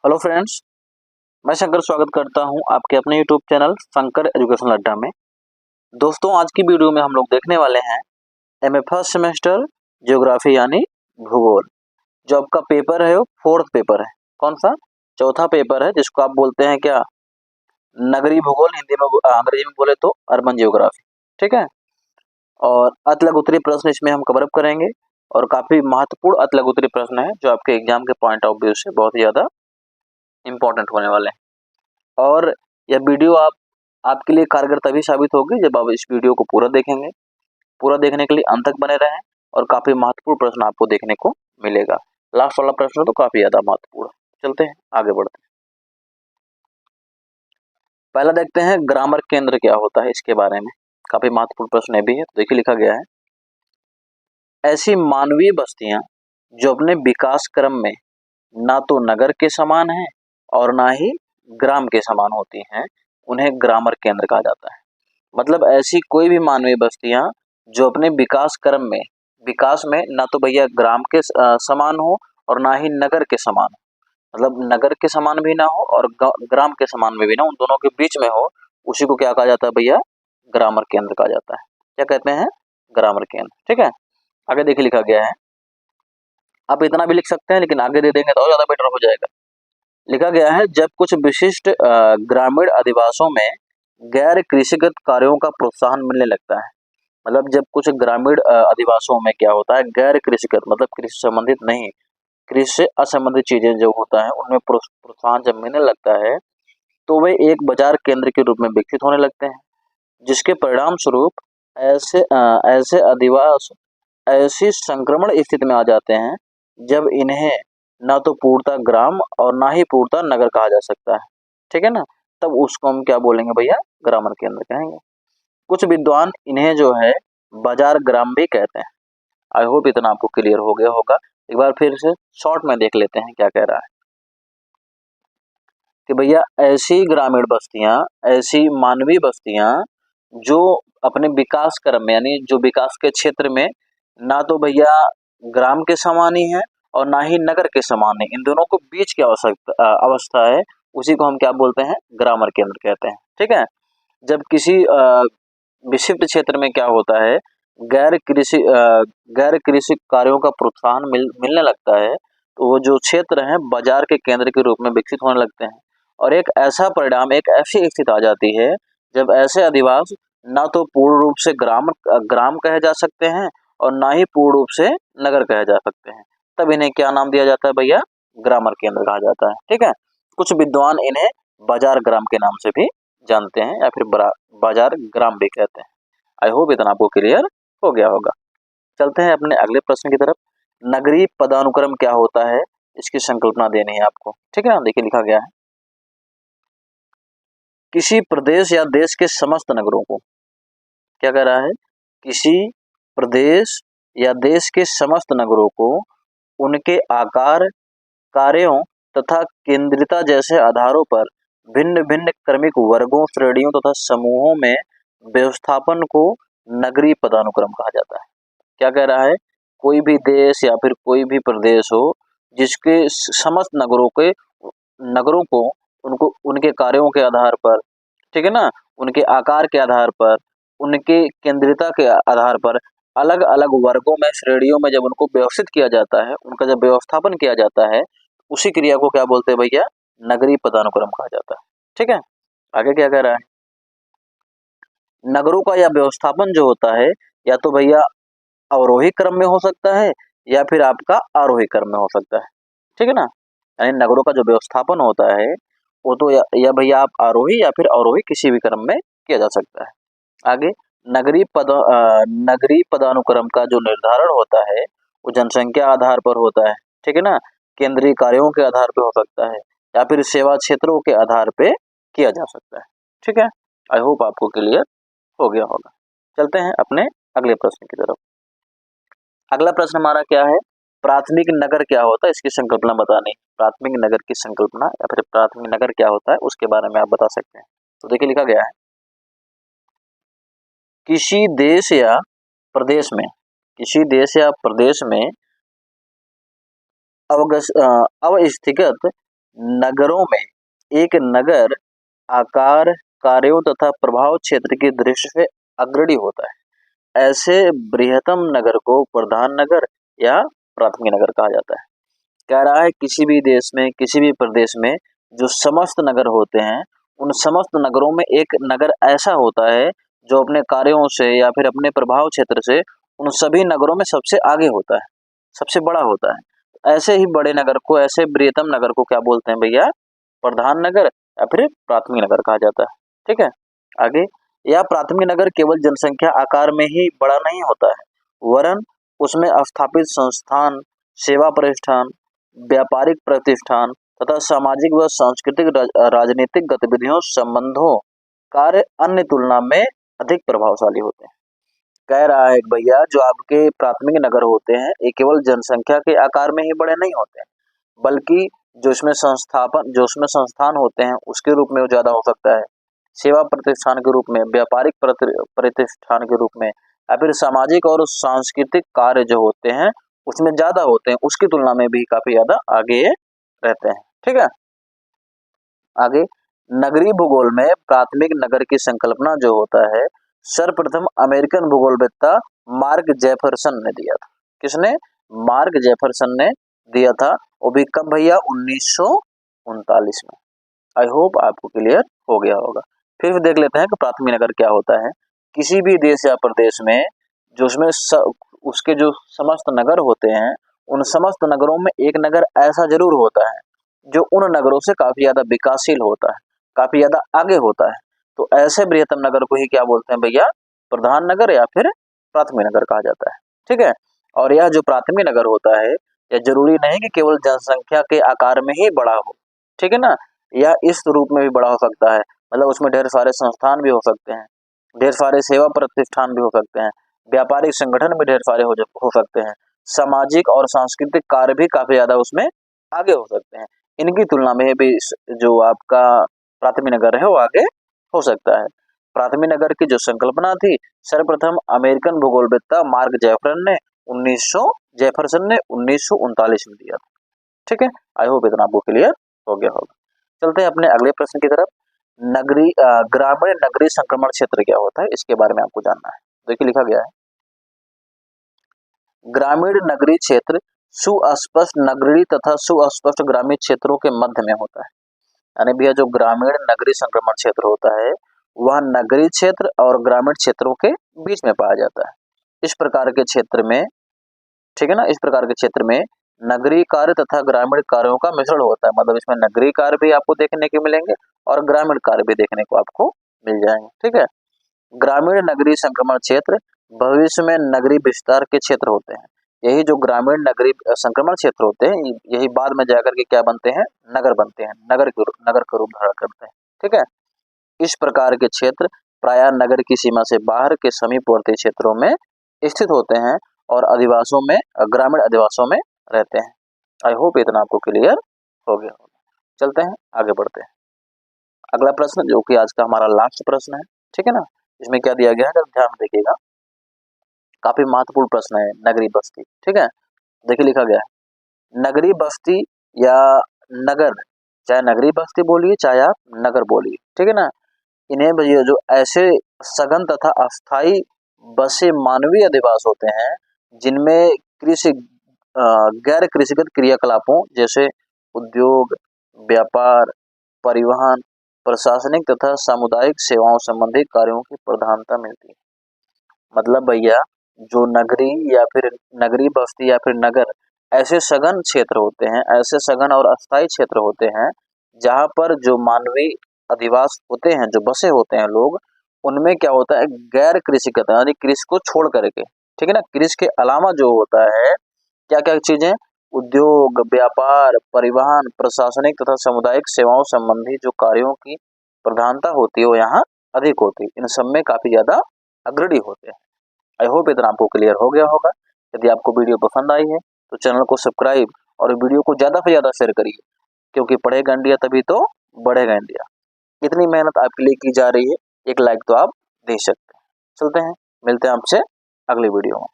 Hello friends, मैं शंकर स्वागत करता हूं आपके अपने यूट्यूब चैनल शंकर एजुकेशन अड्डा में। दोस्तों, आज की वीडियो में हम लोग देखने वाले हैं एमए फर्स्ट सेमेस्टर ज्योग्राफी यानी भूगोल। जो आपका पेपर है वो फोर्थ पेपर है। कौन सा? चौथा पेपर है, जिसको आप बोलते हैं क्या? नगरीय भूगोल, हिंदी में अंग्रेजी में बोले तो अर्बन ज्योग्राफी। ठीक है। और अतलग प्रश्न इसमें हम कवर अप करेंगे और काफी महत्वपूर्ण अतलग प्रश्न है जो आपके एग्जाम के पॉइंट ऑफ व्यू से बहुत ही ज्यादा इंपॉर्टेंट होने वाले हैं। और यह वीडियो आपके लिए कारगर तभी साबित होगी जब आप इस वीडियो को पूरा देखेंगे। पूरा देखने के लिए अंत तक बने रहें और काफी महत्वपूर्ण प्रश्न आपको देखने को मिलेगा। लास्ट वाला प्रश्न तो काफी ज्यादा महत्वपूर्ण है। चलते हैं, आगे बढ़ते हैं। पहला देखते हैं ग्रामर केंद्र क्या होता है, इसके बारे में काफी महत्वपूर्ण प्रश्न ये भी है। तो देखिए, लिखा गया है, ऐसी मानवीय बस्तियां जो अपने विकास क्रम में ना तो नगर के समान है और ना ही ग्राम के समान होती हैं, उन्हें ग्रामर केंद्र कहा जाता है। मतलब ऐसी कोई भी मानवीय बस्तियां जो अपने विकास में ना तो भैया ग्राम के समान हो और ना ही नगर के समान हो। मतलब नगर के समान भी ना हो और ग्राम के समान में भी ना, उन दोनों के बीच में हो, उसी को क्या कहा जाता है भैया? ग्रामर केंद्र कहा जाता है। क्या कहते हैं? ग्रामर केंद्र। ठीक है। आगे देखिए, लिखा गया है, आप इतना भी लिख सकते हैं लेकिन आगे दे देंगे तो और ज्यादा बेटर हो जाएगा। लिखा गया है, जब कुछ विशिष्ट ग्रामीण अधिवासों में गैर कृषिगत कार्यों का प्रोत्साहन मिलने लगता है। मतलब जब कुछ ग्रामीण अधिवासों में क्या होता है, गैर कृषिगत मतलब कृषि संबंधित नहीं, कृषि से असंबंधित चीजें जो होता है उनमें प्रोत्साहन जब मिलने लगता है तो वे एक बाजार केंद्र के रूप में विकसित होने लगते हैं, जिसके परिणाम स्वरूप ऐसे अधिवास ऐसी संक्रमण स्थिति में आ जाते हैं जब इन्हें ना तो पूर्णतः ग्राम और ना ही पूर्णतः नगर कहा जा सकता है। ठीक है ना? तब उसको हम क्या बोलेंगे भैया? ग्रामर केंद्र कहेंगे। कुछ विद्वान इन्हें जो है बाजार ग्राम भी कहते हैं। आई होप इतना आपको क्लियर हो गया होगा। एक बार फिर से शॉर्ट में देख लेते हैं क्या कह रहा है कि भैया ऐसी ग्रामीण बस्तियां, ऐसी मानवीय बस्तियां जो अपने विकास क्रम में यानी जो विकास के क्षेत्र में ना तो भैया ग्राम के समान ही है और ना ही नगर के समान है, इन दोनों को बीच की अवस्था है, उसी को हम क्या बोलते हैं? ग्रामर केंद्र कहते हैं। ठीक है। जब किसी विशिष्ट क्षेत्र में क्या होता है, गैर कृषि कार्यों का प्रोत्साहन मिलने लगता है तो वो जो क्षेत्र है बाजार के केंद्र के रूप में विकसित होने लगते हैं। और एक ऐसा परिणाम, एक ऐसी स्थिति आ जाती है जब ऐसे अधिवास ना तो पूर्ण रूप से ग्राम कहे जा सकते हैं और ना ही पूर्ण रूप से नगर कहे जा सकते हैं। तब इन्हें क्या नाम दिया जाता है भैया? ग्रामर केंद्र कहा जाता है। ठीक है। कुछ विद्वान इन्हें बाजार ग्राम के नाम से भी जानते हैं या फिर बाजार ग्राम भी कहते हैं। आई होप इतना आपको क्लियर हो गया होगा। चलते हैं अपने अगले प्रश्न की तरफ। नगरीय पदानुक्रम क्या होता है, इसकी संकल्पना देनी है आपको। ठीक है ना? देखिए, लिखा गया है, किसी प्रदेश या देश के समस्त नगरों को, क्या कह रहा है? किसी प्रदेश या देश के समस्त नगरों को उनके आकार, कार्यों तथा केंद्रिता जैसे आधारों पर भिन्न भिन्न क्रमिक वर्गों, श्रेणियों तथा समूहों में व्यवस्थापन को नगरीय पदानुक्रम कहा जाता है। क्या कह रहा है? कोई भी देश या फिर कोई भी प्रदेश हो जिसके समस्त नगरों को उनको उनके कार्यों के आधार पर, ठीक है ना, उनके आकार के आधार पर, उनके केंद्रिता के आधार पर अलग अलग वर्गों में, श्रेणियों में जब उनको व्यवस्थित किया जाता है, उनका जब व्यवस्थापन किया जाता है, उसी क्रिया को क्या बोलते हैं भैया? नगरीय पदानुक्रम कहा जाता है। ठीक है। आगे क्या कह रहा है? नगरों का यह व्यवस्थापन जो होता है या तो भैया अवरोही क्रम में हो सकता है या फिर आपका आरोही क्रम में हो सकता है। ठीक है ना? यानी नगरों का जो व्यवस्थापन होता है वो तो या भैया आप आरोही या फिर अवरोही किसी भी क्रम में किया जा सकता है। आगे, नगरीय पदानुक्रम का जो निर्धारण होता है वो जनसंख्या आधार पर होता है। ठीक है ना? केंद्रीय कार्यों के आधार पर हो सकता है या फिर सेवा क्षेत्रों के आधार पे किया जा सकता है। ठीक है। आई होप आपको क्लियर हो गया होगा। चलते हैं अपने अगले प्रश्न की तरफ। अगला प्रश्न हमारा क्या है? प्राथमिक नगर क्या होता है, इसकी संकल्पना बतानी। प्राथमिक नगर की संकल्पना या फिर प्राथमिक नगर क्या होता है उसके बारे में आप बता सकते हैं। तो देखिए, लिखा गया है, किसी देश या प्रदेश में, किसी देश या प्रदेश में अवस्थित नगरों में एक नगर आकार, कार्यों तथा प्रभाव क्षेत्र की दृष्टि से अग्रणी होता है। ऐसे बृहत्तम नगर को प्रधान नगर या प्राथमिक नगर कहा जाता है। कह रहा है किसी भी देश में, किसी भी प्रदेश में जो समस्त नगर होते हैं, उन समस्त नगरों में एक नगर ऐसा होता है जो अपने कार्यों से या फिर अपने प्रभाव क्षेत्र से उन सभी नगरों में सबसे आगे होता है, सबसे बड़ा होता है। ऐसे ही बड़े नगर को, ऐसे बृहत्तम नगर को क्या बोलते हैं भैया? प्रधान नगर या फिर प्राथमिक नगर कहा जाता है। ठीक है, आगे, यह प्राथमिक नगर केवल जनसंख्या आकार में ही बड़ा नहीं होता है, वरन उसमें स्थापित संस्थान, सेवा प्रतिष्ठान, व्यापारिक प्रतिष्ठान तथा सामाजिक व सांस्कृतिक राजनीतिक गतिविधियों, संबंधों, कार्य अन्य तुलना में अधिक प्रभावशाली होते हैं। कह रहा है भैया जो आपके प्राथमिक नगर होते हैं ये केवल जनसंख्या के आकार में ही बड़े नहीं होते हैं, बल्कि जो उसमें संस्थान होते हैं उसके रूप में वो ज्यादा हो सकता है, सेवा प्रतिष्ठान के रूप में, व्यापारिक प्रतिष्ठान के रूप में, या फिर सामाजिक और सांस्कृतिक कार्य जो होते हैं उसमें ज्यादा होते हैं, उसकी तुलना में भी काफी ज्यादा आगे रहते हैं। ठीक है, आगे, नगरीय भूगोल में प्राथमिक नगर की संकल्पना जो होता है सर्वप्रथम अमेरिकन भूगोलवेत्ता मार्क जेफरसन ने दिया था। किसने? मार्क जेफरसन ने दिया था। वो भी कब भैया? 1939 में। आई होप आपको क्लियर हो गया होगा। फिर देख लेते हैं कि प्राथमिक नगर क्या होता है। किसी भी देश या प्रदेश में जो उसके जो समस्त नगर होते हैं, उन समस्त नगरों में एक नगर ऐसा जरूर होता है जो उन नगरों से काफी ज्यादा विकासशील होता है, काफी ज्यादा आगे होता है। तो ऐसे बृहत्तम नगर को ही क्या बोलते हैं भैया? प्रधान नगर या फिर प्राथमिक नगर कहा जाता है। ठीक है, और यह जो प्राथमिक नगर होता है यह जरूरी नहीं कि केवल जनसंख्या के आकार में ही बड़ा हो। ठीक है ना, यह इस रूप में भी बड़ा हो सकता है, मतलब उसमें ढेर सारे संस्थान भी हो सकते हैं, ढेर सारे सेवा प्रतिष्ठान भी हो सकते हैं, व्यापारिक संगठन भी ढेर सारे हो सकते हैं, सामाजिक और सांस्कृतिक कार्य भी काफी ज्यादा उसमें आगे हो सकते हैं। इनकी तुलना में भी जो आपका प्राथमिक नगर है वो आगे हो सकता है। प्राथमिक नगर की जो संकल्पना थी सर्वप्रथम अमेरिकन भूगोलवेत्ता मार्क जेफरसन ने 1939 में दिया था। ठीक है, आई होप इतना आपको क्लियर हो गया होगा। चलते हैं अपने अगले प्रश्न की तरफ। ग्रामीण नगरीय संक्रमण क्षेत्र क्या होता है, इसके बारे में आपको जानना है। देखिए लिखा गया है, ग्रामीण नगरीय क्षेत्र सुस्पष्ट नगरीय तथा सुस्पष्ट ग्रामीण क्षेत्रों के मध्य में होता है। यानी भैया जो ग्रामीण नगरीय संक्रमण क्षेत्र होता है वह नगरीय क्षेत्र और ग्रामीण क्षेत्रों के बीच में पाया जाता है। इस प्रकार के क्षेत्र में, ठीक है ना, इस प्रकार के क्षेत्र में नगरीय कार्य तथा ग्रामीण कार्यों का मिश्रण होता है। मतलब इसमें नगरीय कार्य भी आपको देखने के मिलेंगे और ग्रामीण कार्य भी देखने को आपको मिल जाएंगे। ठीक है, ग्रामीण नगरीय संक्रमण क्षेत्र भविष्य में नगरीय विस्तार के क्षेत्र होते हैं। यही जो ग्रामीण नगरीय संक्रमण क्षेत्र होते हैं यही बाद में जाकर के क्या बनते हैं? नगर बनते हैं, नगर का रूप धारण करते हैं। ठीक है, इस प्रकार के क्षेत्र प्रायः नगर की सीमा से बाहर के समीपवर्ती क्षेत्रों में स्थित होते हैं और अधिवासों में, ग्रामीण अधिवासों में रहते हैं। आई होप इतना आपको क्लियर हो गया होगा। चलते हैं आगे बढ़ते हैं। अगला प्रश्न जो कि आज का हमारा लास्ट प्रश्न है। ठीक है ना, इसमें क्या दिया गया है ध्यान देखिएगा, काफी महत्वपूर्ण प्रश्न है। नगरीय बस्ती, ठीक है, देखिए लिखा गया है, नगरीय बस्ती या नगर, चाहे नगरीय बस्ती बोलिए चाहे आप नगर बोलिए, ठीक है ना, इन्हें भैया जो ऐसे सघन तथा अस्थायी बसे मानवीय अधिवास होते हैं जिनमें कृषि गैर कृषिगत क्रियाकलापों जैसे उद्योग, व्यापार, परिवहन, प्रशासनिक तथा सामुदायिक सेवाओं संबंधी कार्यों की प्रधानता मिलती है। मतलब भैया जो नगरी या फिर नगरीय बस्ती या फिर नगर ऐसे सघन क्षेत्र होते हैं, ऐसे सघन और अस्थायी क्षेत्र होते हैं जहाँ पर जो मानवीय अधिवास होते हैं, जो बसे होते हैं लोग, उनमें क्या होता है गैर कृषिगत यानी कृषि को छोड़ करके, ठीक है ना, कृषि के अलावा जो होता है क्या क्या चीजें, उद्योग, व्यापार, परिवहन, प्रशासनिक तथा सामुदायिक सेवाओं संबंधी जो कार्यों की प्रधानता होती है वो यहाँ अधिक होती है। इन सब में काफी ज्यादा अग्रणी होते हैं। आई होप इतना आपको क्लियर हो गया होगा। यदि आपको वीडियो पसंद आई है तो चैनल को सब्सक्राइब और वीडियो को ज्यादा से ज्यादा शेयर करिए, क्योंकि पढ़ेगा इंडिया तभी तो बढ़ेगा इंडिया। इतनी मेहनत आपके लिए की जा रही है, एक लाइक तो आप दे सकते हैं। चलते हैं, मिलते हैं आपसे अगली वीडियो में।